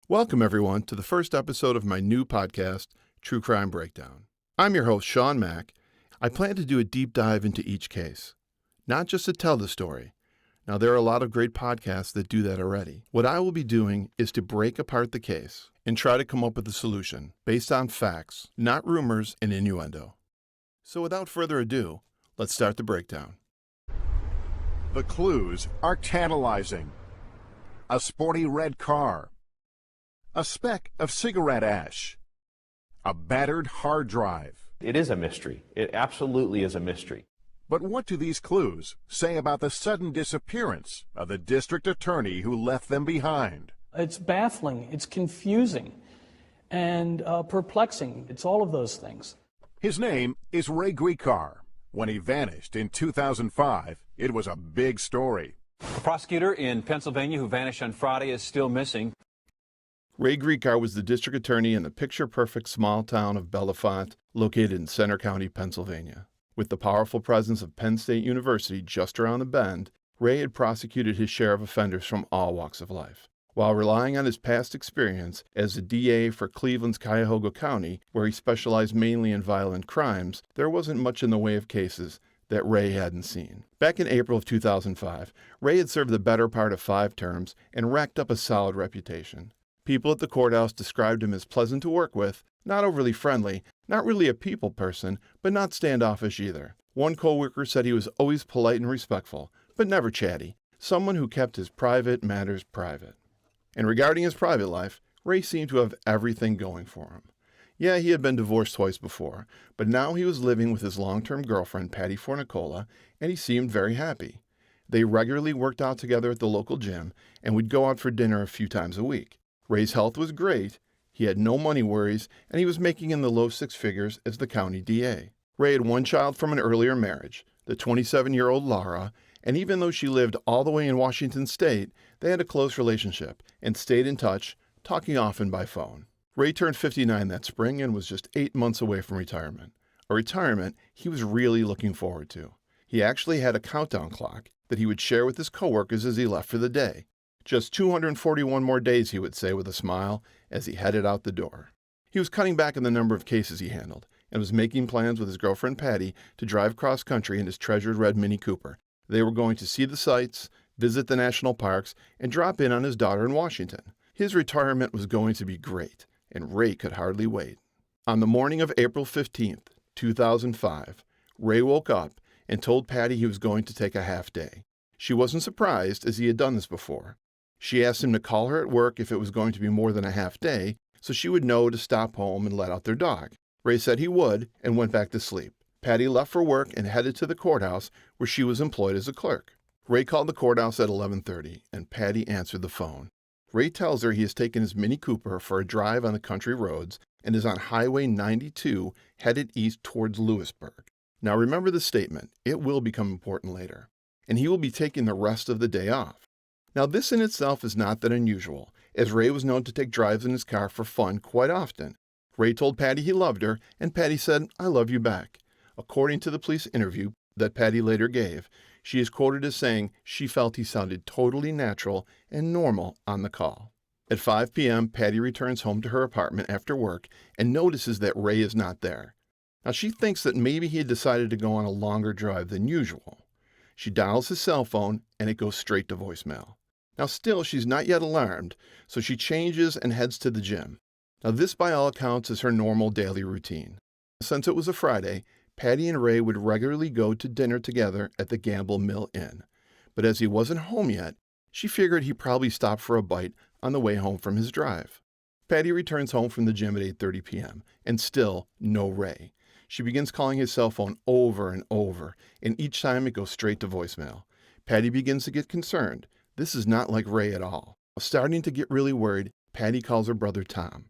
Welcome, everyone, to the first episode of my new podcast, True Crime Breakdown. I'm your host, Sean Mack. I plan to do a deep dive into each case, not just to tell the story. Now, there are a lot of great podcasts that do that already. What I will be doing is to break apart the case and try to come up with a solution based on facts, not rumors and innuendo. So without further ado, let's start the breakdown. The clues are tantalizing. A sporty red car. A speck of cigarette ash. A battered hard drive. It is a mystery. It absolutely is a mystery. But what do these clues say about the sudden disappearance of the district attorney who left them behind? It's baffling, it's confusing, and perplexing. It's all of those things. His name is Ray Gricar. When he vanished in 2005, it was a big story. A prosecutor in Pennsylvania who vanished on Friday is still missing. Ray Gricar was the district attorney in the picture-perfect small town of Bellefonte, located in Center County, Pennsylvania. With the powerful presence of Penn State University just around the bend, Ray had prosecuted his share of offenders from all walks of life. While relying on his past experience as a DA for Cleveland's Cuyahoga County, where he specialized mainly in violent crimes, there wasn't much in the way of cases that Ray hadn't seen. Back in April of 2005, Ray had served the better part of 5 terms and racked up a solid reputation. People at the courthouse described him as pleasant to work with, not overly friendly, not really a people person, but not standoffish either. One coworker said he was always polite and respectful, but never chatty, someone who kept his private matters private. And regarding his private life, Ray seemed to have everything going for him. Yeah, he had been divorced twice before, but now he was living with his long-term girlfriend, Patty Fornicola, and he seemed very happy. They regularly worked out together at the local gym and would go out for dinner a few times a week. Ray's health was great, he had no money worries, and he was making in the low 6 figures as the county DA. Ray had one child from an earlier marriage, the 27-year-old Laura, and even though she lived all the way in Washington State, they had a close relationship and stayed in touch, talking often by phone. Ray turned 59 that spring and was just 8 months away from retirement, a retirement he was really looking forward to. He actually had a countdown clock that he would share with his coworkers as he left for the day. Just 241 more days, he would say with a smile as he headed out the door. He was cutting back on the number of cases he handled and was making plans with his girlfriend Patty to drive cross-country in his treasured red Mini Cooper. They were going to see the sights, visit the national parks, and drop in on his daughter in Washington. His retirement was going to be great, and Ray could hardly wait. On the morning of April 15th, 2005, Ray woke up and told Patty he was going to take a half day. She wasn't surprised, as he had done this before. She asked him to call her at work if it was going to be more than a half day, so she would know to stop home and let out their dog. Ray said he would and went back to sleep. Patty left for work and headed to the courthouse, where she was employed as a clerk. Ray called the courthouse at 11:30, and Patty answered the phone. Ray tells her he has taken his Mini Cooper for a drive on the country roads and is on Highway 92 headed east towards Lewisburg. Now remember the statement, it will become important later, and he will be taking the rest of the day off. Now this in itself is not that unusual, as Ray was known to take drives in his car for fun quite often. Ray told Patty he loved her, and Patty said, "I love you back." According to the police interview that Patty later gave, she is quoted as saying she felt he sounded totally natural and normal on the call. At 5 p.m., Patty returns home to her apartment after work and notices that Ray is not there. Now she thinks that maybe he had decided to go on a longer drive than usual. She dials his cell phone, and it goes straight to voicemail. Now still, she's not yet alarmed, so she changes and heads to the gym. Now this, by all accounts, is her normal daily routine. Since it was a Friday, Patty and Ray would regularly go to dinner together at the Gamble Mill Inn. But as he wasn't home yet, she figured he probably stopped for a bite on the way home from his drive. Patty returns home from the gym at 8:30 p.m., and still no Ray. She begins calling his cell phone over and over, and each time it goes straight to voicemail. Patty begins to get concerned. This is not like Ray at all. Starting to get really worried, Patty calls her brother Tom.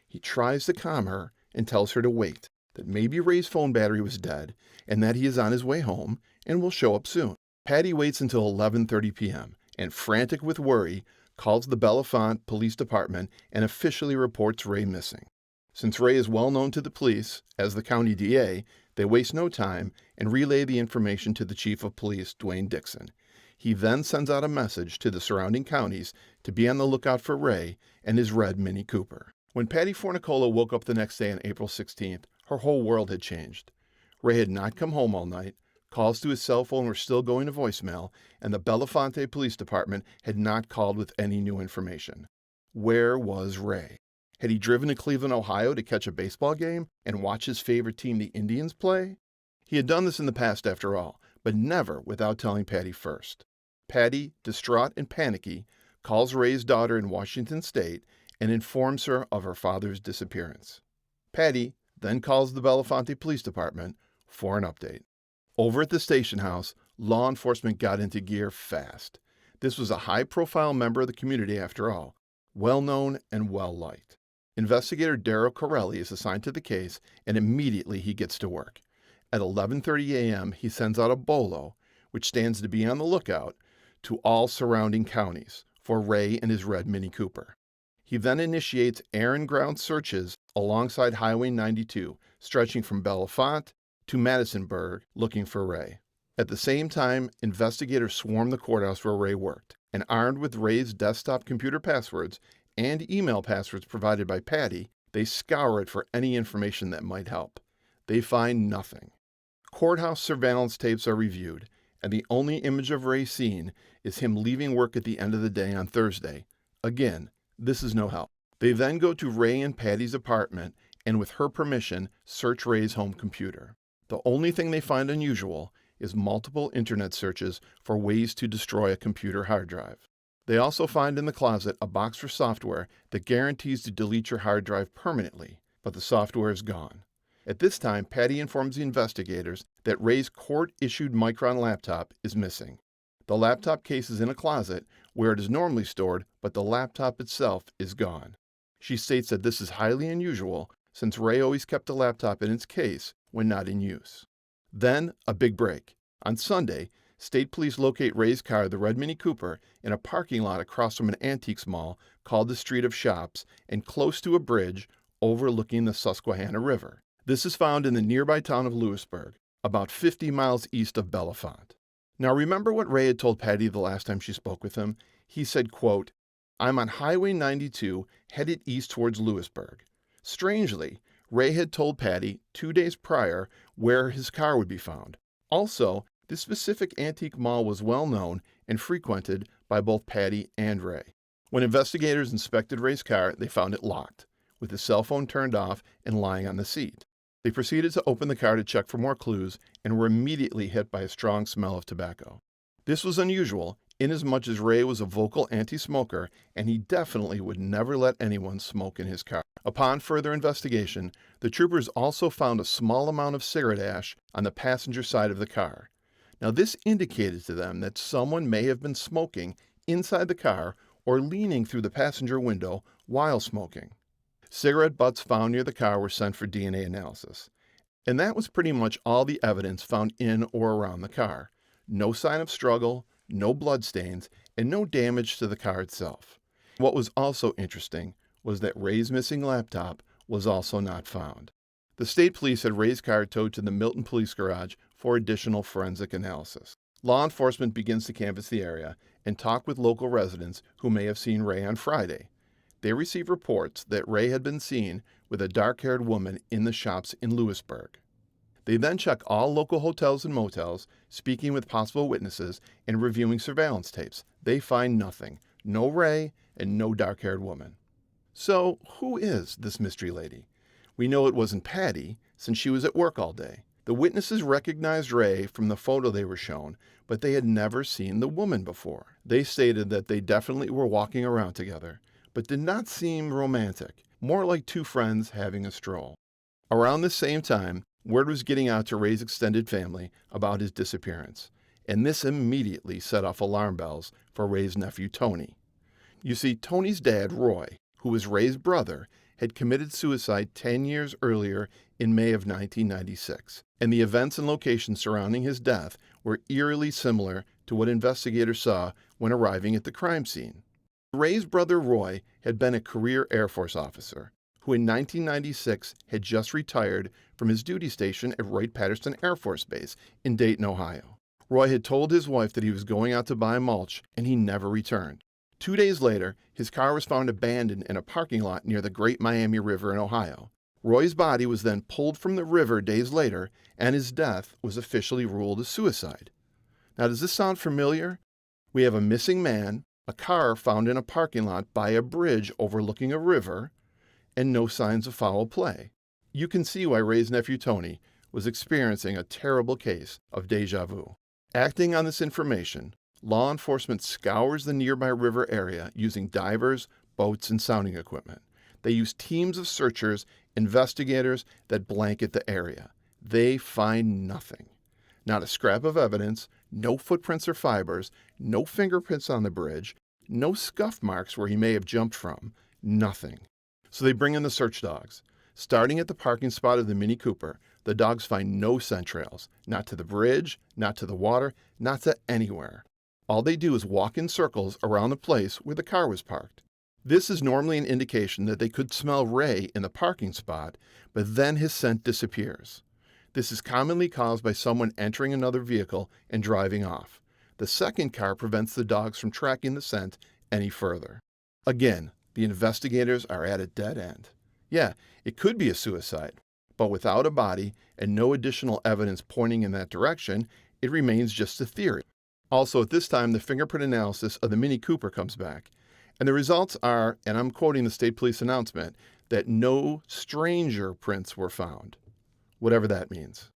He tries to calm her and tells her to wait, that maybe Ray's phone battery was dead and that he is on his way home and will show up soon. Patty waits until 11:30 p.m. and, frantic with worry, calls the Bellefonte Police Department and officially reports Ray missing. Since Ray is well known to the police as the county DA, they waste no time and relay the information to the Chief of Police, Dwayne Dixon. He then sends out a message to the surrounding counties to be on the lookout for Ray and his red Mini Cooper. When Patty Fornicola woke up the next day on April 16th, her whole world had changed. Ray had not come home all night, calls to his cell phone were still going to voicemail, and the Belafonte Police Department had not called with any new information. Where was Ray? Had he driven to Cleveland, Ohio to catch a baseball game and watch his favorite team, the Indians, play? He had done this in the past, after all, but never without telling Patty first. Patty, distraught and panicky, calls Ray's daughter in Washington State and informs her of her father's disappearance. Patty then calls the Belafonte Police Department for an update. Over at the station house, law enforcement got into gear fast. This was a high-profile member of the community, after all, well-known and well-liked. Investigator Daryl Corelli is assigned to the case, and immediately he gets to work. At 11:30 a.m., he sends out a bolo, which stands to be on the lookout, to all surrounding counties for Ray and his red Mini Cooper. He then initiates air and ground searches alongside Highway 92, stretching from Bellefonte to Madisonburg, looking for Ray. At the same time, investigators swarm the courthouse where Ray worked, and armed with Ray's desktop computer passwords and email passwords provided by Patty, they scour it for any information that might help. They find nothing. Courthouse surveillance tapes are reviewed, and the only image of Ray seen is him leaving work at the end of the day on Thursday. Again, this is no help. They then go to Ray and Patty's apartment and, with her permission, search Ray's home computer. The only thing they find unusual is multiple internet searches for ways to destroy a computer hard drive. They also find in the closet a box for software that guarantees to delete your hard drive permanently, but the software is gone. At this time, Patty informs the investigators that Ray's court-issued Micron laptop is missing. The laptop case is in a closet where it is normally stored, but the laptop itself is gone. She states that this is highly unusual since Ray always kept the laptop in its case when not in use. Then, a big break. On Sunday, state police locate Ray's car, the red Mini Cooper, in a parking lot across from an antiques mall called the Street of Shops and close to a bridge overlooking the Susquehanna River. This is found in the nearby town of Lewisburg, about 50 miles east of Bellefonte. Now remember what Ray had told Patty the last time she spoke with him? He said, quote, "I'm on Highway 92 headed east towards Lewisburg." Strangely, Ray had told Patty 2 days prior where his car would be found. Also, this specific antique mall was well known and frequented by both Patty and Ray. When investigators inspected Ray's car, they found it locked, with his cell phone turned off and lying on the seat. They proceeded to open the car to check for more clues and were immediately hit by a strong smell of tobacco. This was unusual, inasmuch as Ray was a vocal anti-smoker and he definitely would never let anyone smoke in his car. Upon further investigation, the troopers also found a small amount of cigarette ash on the passenger side of the car. Now, this indicated to them that someone may have been smoking inside the car or leaning through the passenger window while smoking. Cigarette butts found near the car were sent for DNA analysis. And that was pretty much all the evidence found in or around the car. No sign of struggle, no bloodstains, and no damage to the car itself. What was also interesting was that Ray's missing laptop was also not found. The state police had Ray's car towed to the Milton Police Garage for additional forensic analysis. Law enforcement begins to canvass the area and talk with local residents who may have seen Ray on Friday. They receive reports that Ray had been seen with a dark-haired woman in the shops in Lewisburg. They then check all local hotels and motels, speaking with possible witnesses and reviewing surveillance tapes. They find nothing. No Ray and no dark-haired woman. So, who is this mystery lady? We know it wasn't Patty, since she was at work all day. The witnesses recognized Ray from the photo they were shown, but they had never seen the woman before. They stated that they definitely were walking around together, but did not seem romantic, more like two friends having a stroll. Around the same time, word was getting out to Ray's extended family about his disappearance, and this immediately set off alarm bells for Ray's nephew Tony. You see, Tony's dad, Roy, who was Ray's brother, had committed suicide 10 years earlier in May of 1996, and the events and locations surrounding his death were eerily similar to what investigators saw when arriving at the crime scene. Ray's brother Roy had been a career Air Force officer, who in 1996 had just retired from his duty station at Wright-Patterson Air Force Base in Dayton, Ohio. Roy had told his wife that he was going out to buy mulch, and he never returned. 2 days later, his car was found abandoned in a parking lot near the Great Miami River in Ohio. Roy's body was then pulled from the river days later, and his death was officially ruled a suicide. Now, does this sound familiar? We have a missing man, a car found in a parking lot by a bridge overlooking a river, and no signs of foul play. You can see why Ray's nephew Tony was experiencing a terrible case of déjà vu. Acting on this information, law enforcement scours the nearby river area using divers, boats, and sounding equipment. They use teams of searchers, investigators that blanket the area. They find nothing. Not a scrap of evidence, no footprints or fibers, no fingerprints on the bridge, no scuff marks where he may have jumped from, nothing. So they bring in the search dogs. Starting at the parking spot of the Mini Cooper, the dogs find no scent trails, not to the bridge, not to the water, not to anywhere. All they do is walk in circles around the place where the car was parked. This is normally an indication that they could smell Ray in the parking spot, but then his scent disappears. This is commonly caused by someone entering another vehicle and driving off. The second car prevents the dogs from tracking the scent any further. Again, the investigators are at a dead end. Yeah, it could be a suicide, but without a body and no additional evidence pointing in that direction, it remains just a theory. Also, at this time, the fingerprint analysis of the Mini Cooper comes back, and the results are, and I'm quoting the state police announcement, that no stranger prints were found, whatever that means.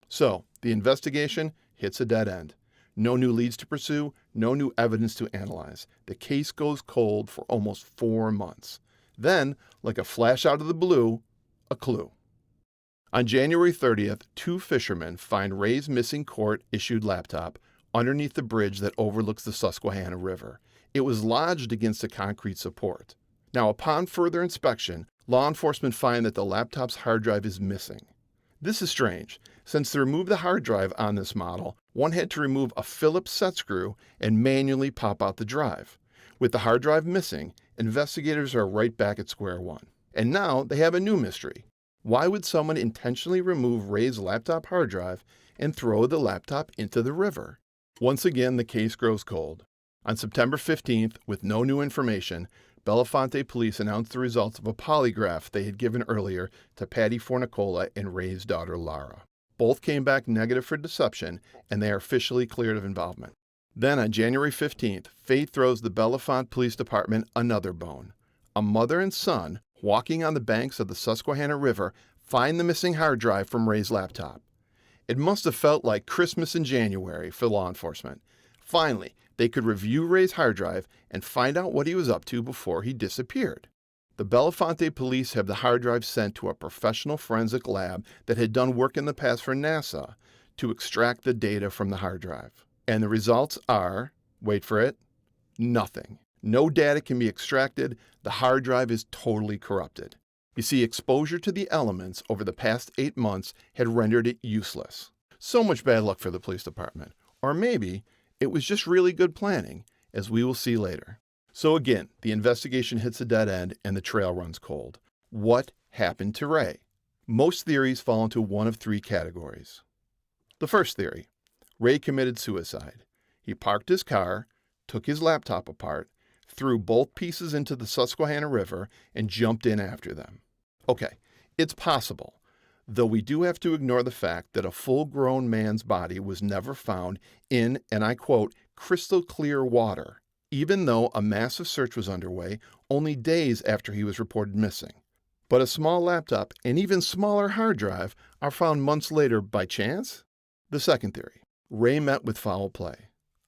So, the investigation hits a dead end. No new leads to pursue, no new evidence to analyze. The case goes cold for almost 4 months. Then, like a flash out of the blue, a clue. On January 30th, 2 fishermen find Ray's missing court-issued laptop underneath the bridge that overlooks the Susquehanna River. It was lodged against a concrete support. Now, upon further inspection, law enforcement find that the laptop's hard drive is missing. This is strange. Since to remove the hard drive on this model, one had to remove a Phillips set screw and manually pop out the drive. With the hard drive missing, investigators are right back at square one. And now they have a new mystery. Why would someone intentionally remove Ray's laptop hard drive and throw the laptop into the river? Once again, the case grows cold. On September 15th, with no new information, Belafonte police announced the results of a polygraph they had given earlier to Patty Fornicola and Ray's daughter Lara. Both came back negative for deception, and they are officially cleared of involvement. Then on January 15th, fate throws the Bellefonte Police Department another bone. A mother and son, walking on the banks of the Susquehanna River, find the missing hard drive from Ray's laptop. It must have felt like Christmas in January for law enforcement. Finally, they could review Ray's hard drive and find out what he was up to before he disappeared. The Belafonte police have the hard drive sent to a professional forensic lab that had done work in the past for NASA to extract the data from the hard drive. And the results are, wait for it, nothing. No data can be extracted. The hard drive is totally corrupted. You see, exposure to the elements over the past 8 months had rendered it useless. So much bad luck for the police department. Or maybe it was just really good planning, as we will see later. So again, the investigation hits a dead end and the trail runs cold. What happened to Ray? Most theories fall into one of 3 categories. The first theory, Ray committed suicide. He parked his car, took his laptop apart, threw both pieces into the Susquehanna River, and jumped in after them. Okay, it's possible, though we do have to ignore the fact that a full-grown man's body was never found in, and I quote, crystal clear water, even though a massive search was underway only days after he was reported missing. But a small laptop and even smaller hard drive are found months later by chance? The second theory, Ray met with foul play.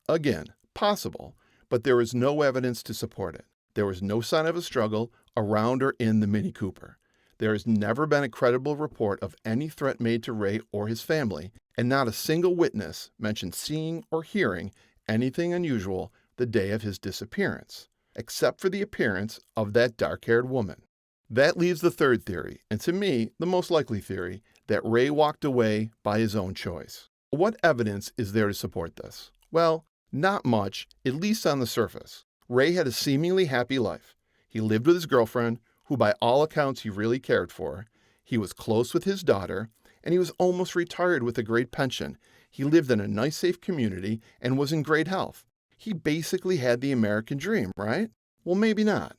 Again, possible, but there is no evidence to support it. There was no sign of a struggle around or in the Mini Cooper. There has never been a credible report of any threat made to Ray or his family, and not a single witness mentioned seeing or hearing anything unusual the day of his disappearance, except for the appearance of that dark-haired woman. That leaves the third theory, and to me, the most likely theory, that Ray walked away by his own choice. What evidence is there to support this? Well, not much, at least on the surface. Ray had a seemingly happy life. He lived with his girlfriend, who by all accounts he really cared for. He was close with his daughter, and he was almost retired with a great pension. He lived in a nice, safe community and was in great health. He basically had the American dream, right? Well, maybe not.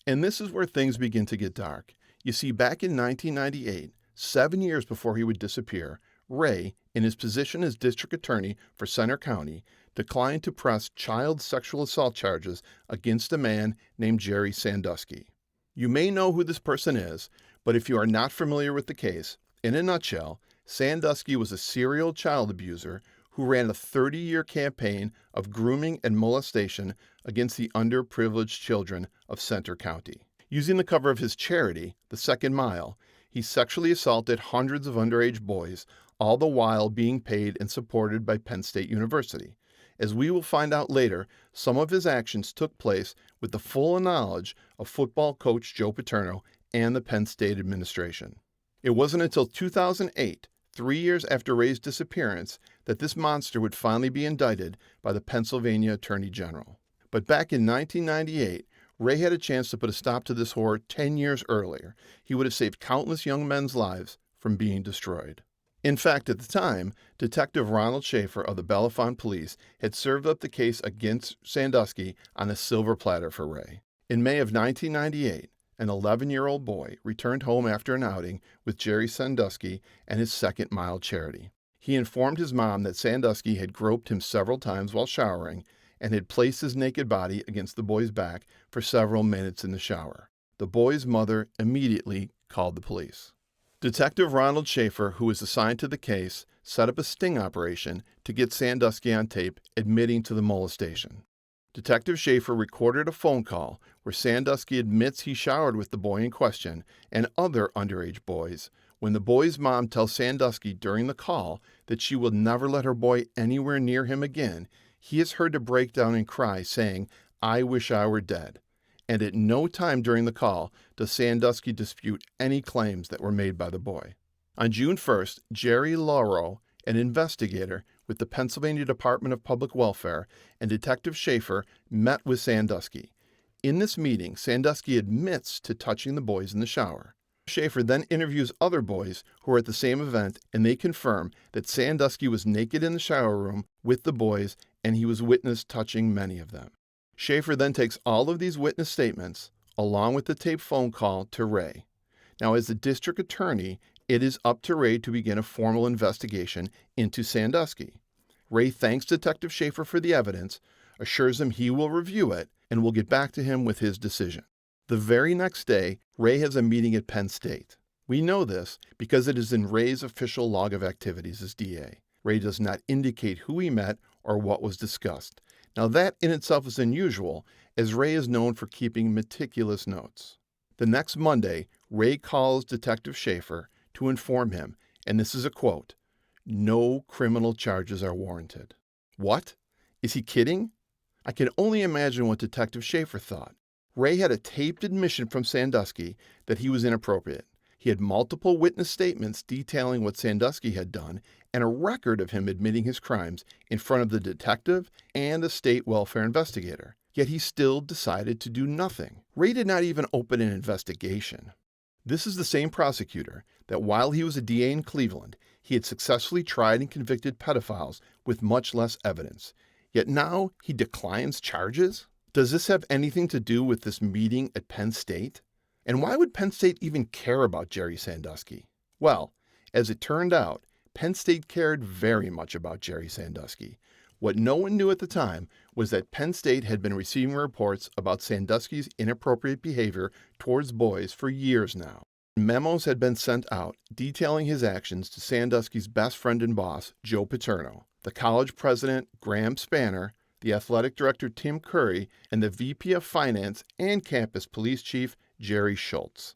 And this is where things begin to get dark. You see, back in 1998, 7 years before he would disappear, Ray, in his position as district attorney for Center County, declined to press child sexual assault charges against a man named Jerry Sandusky. You may know who this person is, but if you are not familiar with the case, in a nutshell, Sandusky was a serial child abuser who ran a 30-year campaign of grooming and molestation against the underprivileged children of Center County. Using the cover of his charity, The Second Mile, he sexually assaulted hundreds of underage boys, all the while being paid and supported by Penn State University. As we will find out later, some of his actions took place with the full knowledge of football coach Joe Paterno and the Penn State administration. It wasn't until 2008, 3 years after Ray's disappearance, that this monster would finally be indicted by the Pennsylvania Attorney General. But back in 1998, Ray had a chance to put a stop to this horror 10 years earlier. He would have saved countless young men's lives from being destroyed. In fact, at the time, Detective Ronald Schaefer of the Bellefonte Police had served up the case against Sandusky on a silver platter for Ray. In May of 1998, an 11-year-old boy returned home after an outing with Jerry Sandusky and his Second Mile charity. He informed his mom that Sandusky had groped him several times while showering and had placed his naked body against the boy's back for several minutes in the shower. The boy's mother immediately called the police. Detective Ronald Schaefer, who was assigned to the case, set up a sting operation to get Sandusky on tape admitting to the molestation. Detective Schaefer recorded a phone call where Sandusky admits he showered with the boy in question and other underage boys when the boy's mom tells Sandusky during the call that she will never let her boy anywhere near him again. He is heard to break down and cry, saying, "I wish I were dead." And at no time during the call does Sandusky dispute any claims that were made by the boy. On June 1st, Jerry Lauro, an investigator with the Pennsylvania Department of Public Welfare, and Detective Schaefer met with Sandusky. In this meeting, Sandusky admits to touching the boys in the shower. Schaefer then interviews other boys who are at the same event, and they confirm that Sandusky was naked in the shower room with the boys, and he was witnessed touching many of them. Schaefer then takes all of these witness statements, along with the taped phone call, to Ray. Now, as the district attorney, it is up to Ray to begin a formal investigation into Sandusky. Ray thanks Detective Schaefer for the evidence, assures him he will review it, and will get back to him with his decision. The very next day, Ray has a meeting at Penn State. We know this because it is in Ray's official log of activities as DA. Ray does not indicate who he met or what was discussed. Now that in itself is unusual, as Ray is known for keeping meticulous notes. The next Monday, Ray calls Detective Schaefer to inform him, and this is a quote, "No criminal charges are warranted." What? Is he kidding? I can only imagine what Detective Schaefer thought. Ray had a taped admission from Sandusky that he was inappropriate. He had multiple witness statements detailing what Sandusky had done and a record of him admitting his crimes in front of the detective and the state welfare investigator. Yet he still decided to do nothing. Ray did not even open an investigation. This is the same prosecutor that while he was a DA in Cleveland, he had successfully tried and convicted pedophiles with much less evidence. Yet now he declines charges? Does this have anything to do with this meeting at Penn State? And why would Penn State even care about Jerry Sandusky? Well, as it turned out, Penn State cared very much about Jerry Sandusky. What no one knew at the time was that Penn State had been receiving reports about Sandusky's inappropriate behavior towards boys for years now. Memos had been sent out detailing his actions to Sandusky's best friend and boss, Joe Paterno, the college president, Graham Spanner, the athletic director, Tim Curry, and the VP of Finance and campus police chief, Jerry Schultz.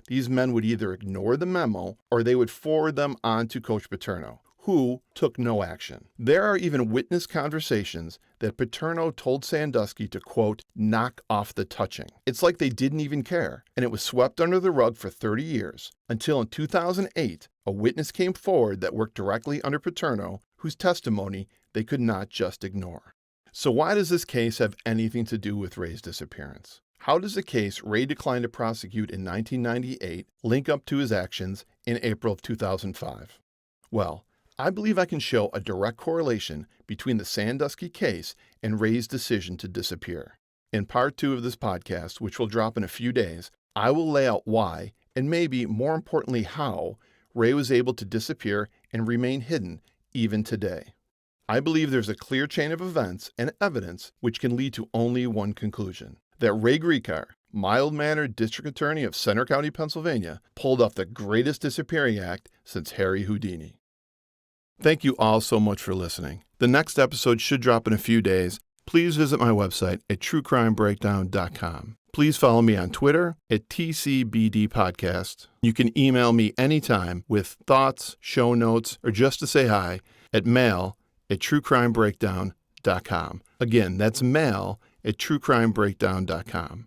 These men would either ignore the memo or they would forward them on to Coach Paterno, who took no action. There are even witness conversations that Paterno told Sandusky to, quote, knock off the touching. It's like they didn't even care, and it was swept under the rug for 30 years, until in 2008, a witness came forward that worked directly under Paterno, whose testimony they could not just ignore. So why does this case have anything to do with Ray's disappearance? How does the case Ray declined to prosecute in 1998 link up to his actions in April of 2005? Well, I believe I can show a direct correlation between the Sandusky case and Ray's decision to disappear. In part 2 of this podcast, which will drop in a few days, I will lay out why, and maybe more importantly how, Ray was able to disappear and remain hidden even today. I believe there's a clear chain of events and evidence which can lead to only one conclusion: that Ray Gricar, mild-mannered district attorney of Center County, Pennsylvania, pulled off the greatest disappearing act since Harry Houdini. Thank you all so much for listening. The next episode should drop in a few days. Please visit my website at truecrimebreakdown.com. Please follow me on Twitter at TCBDpodcast. You can email me anytime with thoughts, show notes, or just to say hi at mail@truecrimebreakdown.com. Again, that's mail@truecrimebreakdown.com.